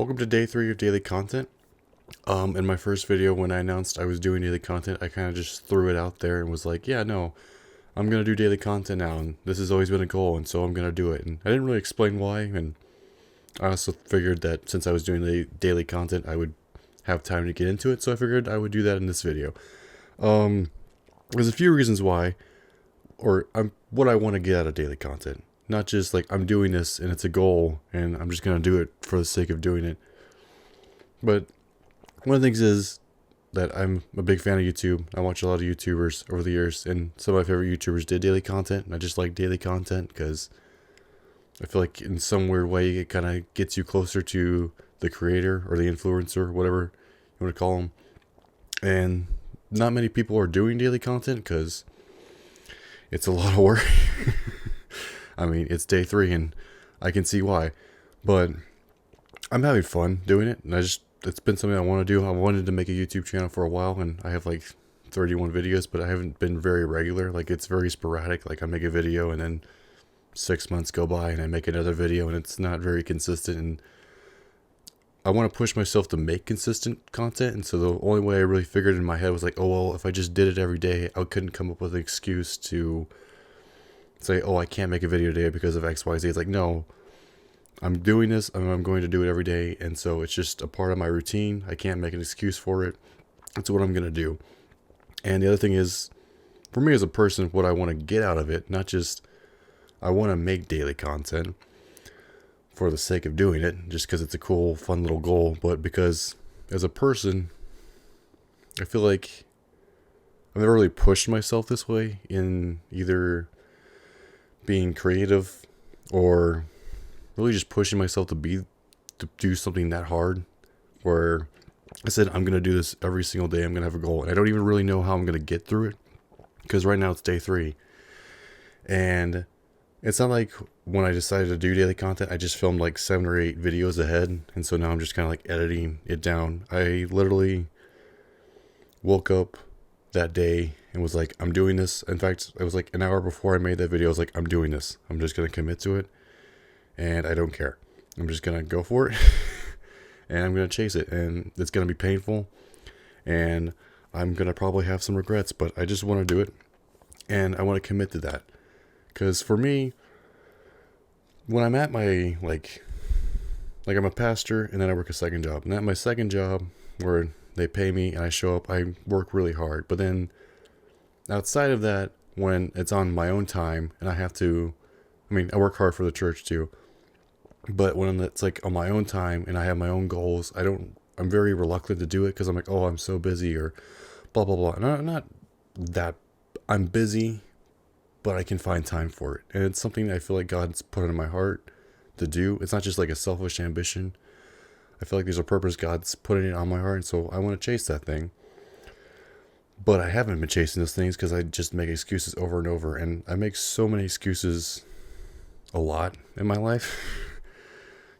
Welcome to day 3 of daily content. In my first video, when I announced I was doing daily content, I kind of just threw it out there and was like, yeah, no, I'm going to do daily content now, and this has always been a goal, and so I'm going to do it. And I didn't really explain why, and I also figured that since I was doing the daily content, I would have time to get into it, so I figured I would do that in this video. There's a few reasons why, or what I want to get out of daily content. Not just like I'm doing this and it's a goal and I'm just going to do it for the sake of doing it. But one of the things is that I'm a big fan of YouTube. I watch a lot of YouTubers over the years, and some of my favorite YouTubers did daily content, and I just like daily content because I feel like in some weird way it kind of gets you closer to the creator or the influencer, whatever you want to call them. And not many people are doing daily content because it's a lot of work. I mean, it's day 3 and I can see why, but I'm having fun doing it, and it's been something I want to do. I wanted to make a YouTube channel for a while, and I have like 31 videos, but I haven't been very regular. Like, it's very sporadic. Like, I make a video and then 6 months go by and I make another video, and it's not very consistent, and I want to push myself to make consistent content. And so the only way I really figured in my head was like, oh, well, if I just did it every day, I couldn't come up with an excuse to say, oh, I can't make a video today because of XYZ. It's like, no, I'm doing this and I'm going to do it every day. And so it's just a part of my routine. I can't make an excuse for it. That's what I'm going to do. And the other thing is, for me as a person, what I want to get out of it, not just I want to make daily content for the sake of doing it, just because it's a cool, fun little goal, but because as a person, I feel like I've never really pushed myself this way in either being creative or really just pushing myself to do something that hard, where I said I'm going to do this every single day. I'm going to have a goal, and I don't even really know how I'm going to get through it, because right now it's day 3, and it's not like when I decided to do daily content, I just filmed like 7 or 8 videos ahead, and so now I'm just kind of like editing it down. I literally woke up that day and was like, I'm doing this. In fact, it was like an hour before I made that video, I was like, I'm doing this. I'm just going to commit to it, and I don't care. I'm just going to go for it, and I'm going to chase it, and it's going to be painful, and I'm going to probably have some regrets, but I just want to do it, and I want to commit to that. Because for me, when I'm at my, like I'm a pastor, and then I work a second job, and at my second job, where they pay me and I show up, I work really hard. But then outside of that, when it's on my own time and I have to, I work hard for the church too, but when it's like on my own time and I have my own goals, I'm very reluctant to do it because I'm like, oh, I'm so busy, or blah, blah, blah. And I'm not that, I'm busy, but I can find time for it. And it's something I feel like God's put in my heart to do. It's not just like a selfish ambition. I feel like there's a purpose God's putting it on my heart, and so I want to chase that thing. But I haven't been chasing those things because I just make excuses over and over, and I make so many excuses a lot in my life.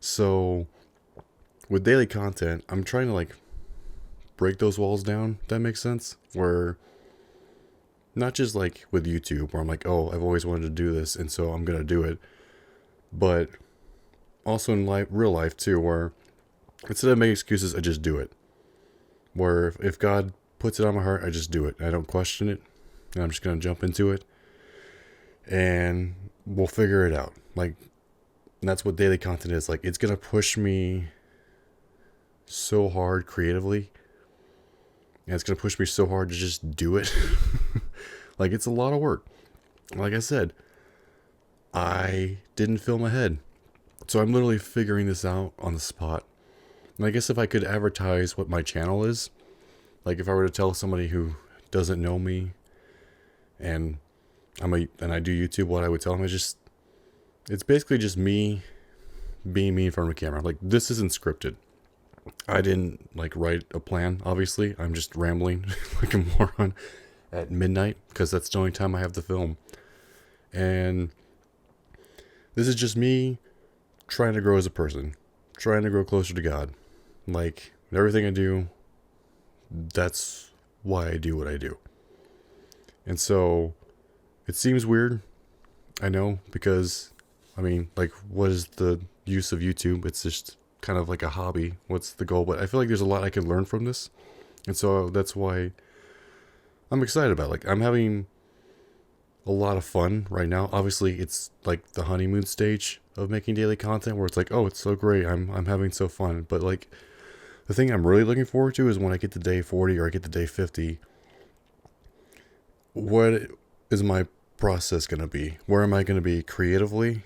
So with daily content, I'm trying to like break those walls down, if that makes sense, where not just like with YouTube, where I'm like, oh, I've always wanted to do this, and so I'm going to do it, but also in real life too, where instead of making excuses, I just do it. Where if God puts it on my heart, I just do it. I don't question it. And I'm just going to jump into it. And we'll figure it out. Like, that's what daily content is. Like, it's going to push me so hard creatively. And it's going to push me so hard to just do it. Like, it's a lot of work. Like I said, I didn't film ahead. So I'm literally figuring this out on the spot. And I guess if I could advertise what my channel is, like if I were to tell somebody who doesn't know me and I do YouTube, what I would tell them is it's basically just me being me in front of a camera. Like, this isn't scripted. I didn't like write a plan, obviously. I'm just rambling like a moron at midnight because that's the only time I have to film. And this is just me trying to grow as a person, trying to grow closer to God. Like, everything I do, that's why I do what I do. And so it seems weird, I know, because I mean, like, what is the use of YouTube? It's just kind of like a hobby. What's the goal? But I feel like there's a lot I can learn from this. And so that's why I'm excited about it. Like, I'm having a lot of fun right now. Obviously, it's like the honeymoon stage of making daily content where it's like, oh, it's so great. I'm having so fun. But like, the thing I'm really looking forward to is when I get to day 40 or I get to day 50. What is my process going to be? Where am I going to be creatively?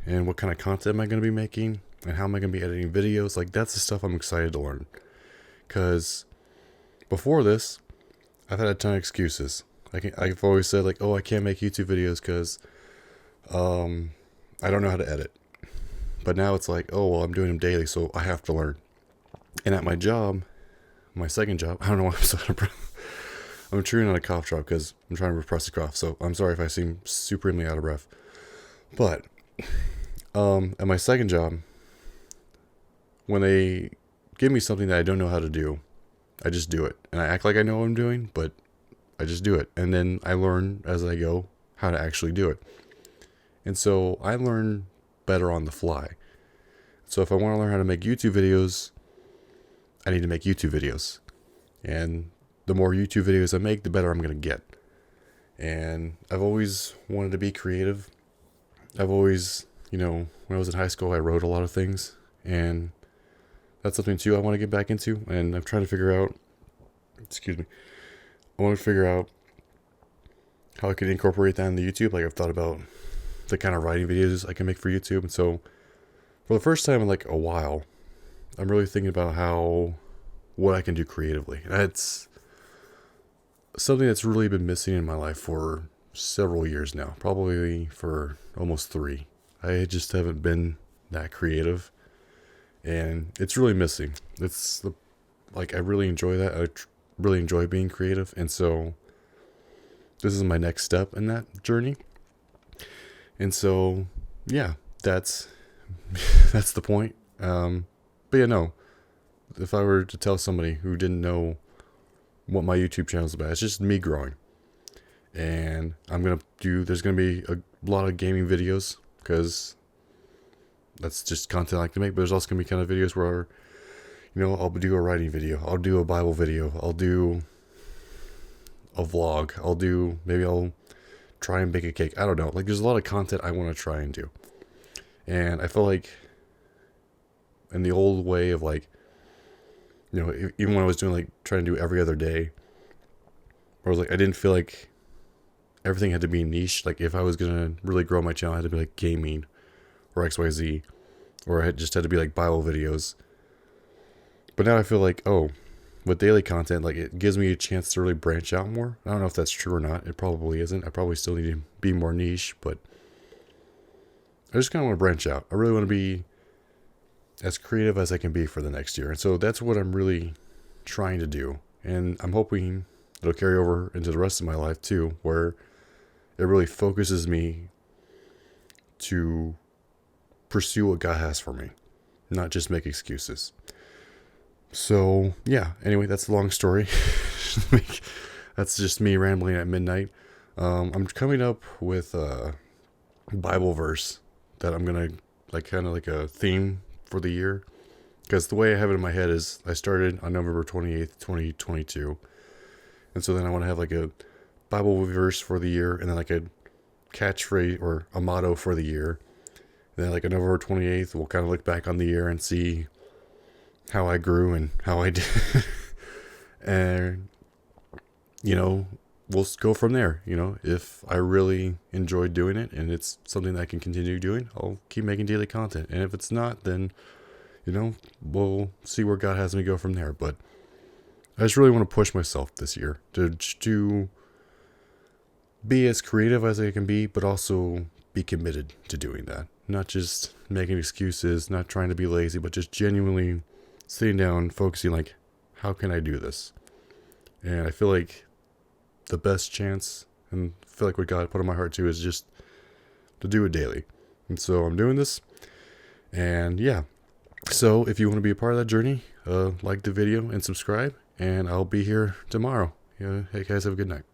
And what kind of content am I going to be making? And how am I going to be editing videos? Like, that's the stuff I'm excited to learn. Because before this, I've had a ton of excuses. I've always said, like, oh, I can't make YouTube videos because I don't know how to edit. But now it's like, oh, well, I'm doing them daily, so I have to learn. And at my job, my second job, I don't know why I'm so out of breath. I'm chewing on a cough drop because I'm trying to repress the cough. So I'm sorry if I seem supremely out of breath. But at my second job, when they give me something that I don't know how to do, I just do it. And I act like I know what I'm doing, but I just do it. And then I learn as I go how to actually do it. And so I learn better on the fly. So if I want to learn how to make YouTube videos, I need to make YouTube videos. And the more YouTube videos I make, the better I'm going to get. And I've always wanted to be creative. I've always, when I was in high school, I wrote a lot of things. And that's something too I want to get back into. And I'm trying to figure out, I want to figure out how I could incorporate that in the YouTube. Like, I've thought about the kind of writing videos I can make for YouTube. And so for the first time in like a while, I'm really thinking about what I can do creatively. And that's something that's really been missing in my life for several years now, probably for almost 3. I just haven't been that creative, and it's really missing. I really enjoy that. I really enjoy being creative, and so this is my next step in that journey. And so, yeah, that's the point. But yeah, no. If I were to tell somebody who didn't know what my YouTube channel is about, it's just me growing. And there's going to be a lot of gaming videos because that's just content I like to make. But there's also going to be kind of videos where, I'll do a writing video. I'll do a Bible video. I'll do a vlog. Maybe I'll try and bake a cake. I don't know. Like, there's a lot of content I want to try and do. And I feel like in the old way of like, even when I was doing like trying to do every other day, I was like, I didn't feel like everything had to be niche. Like, if I was going to really grow my channel, I had to be like gaming or XYZ, or I just had to be like Bible videos. But now I feel like, with daily content, like, it gives me a chance to really branch out more. I don't know if that's true or not. It probably isn't. I probably still need to be more niche, but I just kind of want to branch out. I really want to be as creative as I can be for the next year. And so that's what I'm really trying to do. And I'm hoping it'll carry over into the rest of my life too, where it really focuses me to pursue what God has for me, not just make excuses. So yeah, anyway, that's a long story. That's just me rambling at midnight. I'm coming up with a Bible verse that I'm going to like kind of like a theme for the year. Because the way I have it in my head is I started on November 28th, 2022. And so then I want to have like a Bible verse for the year and then like a catchphrase or a motto for the year. And then like on November 28th, we'll kind of look back on the year and see how I grew and how I did. And, we'll go from there. If I really enjoy doing it and it's something that I can continue doing, I'll keep making daily content. And if it's not, then, we'll see where God has me go from there. But I just really want to push myself this year to be as creative as I can be, but also be committed to doing that. Not just making excuses, not trying to be lazy, but just genuinely sitting down, focusing like, how can I do this? And I feel like the best chance, and I feel like what God put on my heart too, is just to do it daily. And so I'm doing this. And yeah. So if you want to be a part of that journey, like the video and subscribe. And I'll be here tomorrow. Hey guys, have a good night.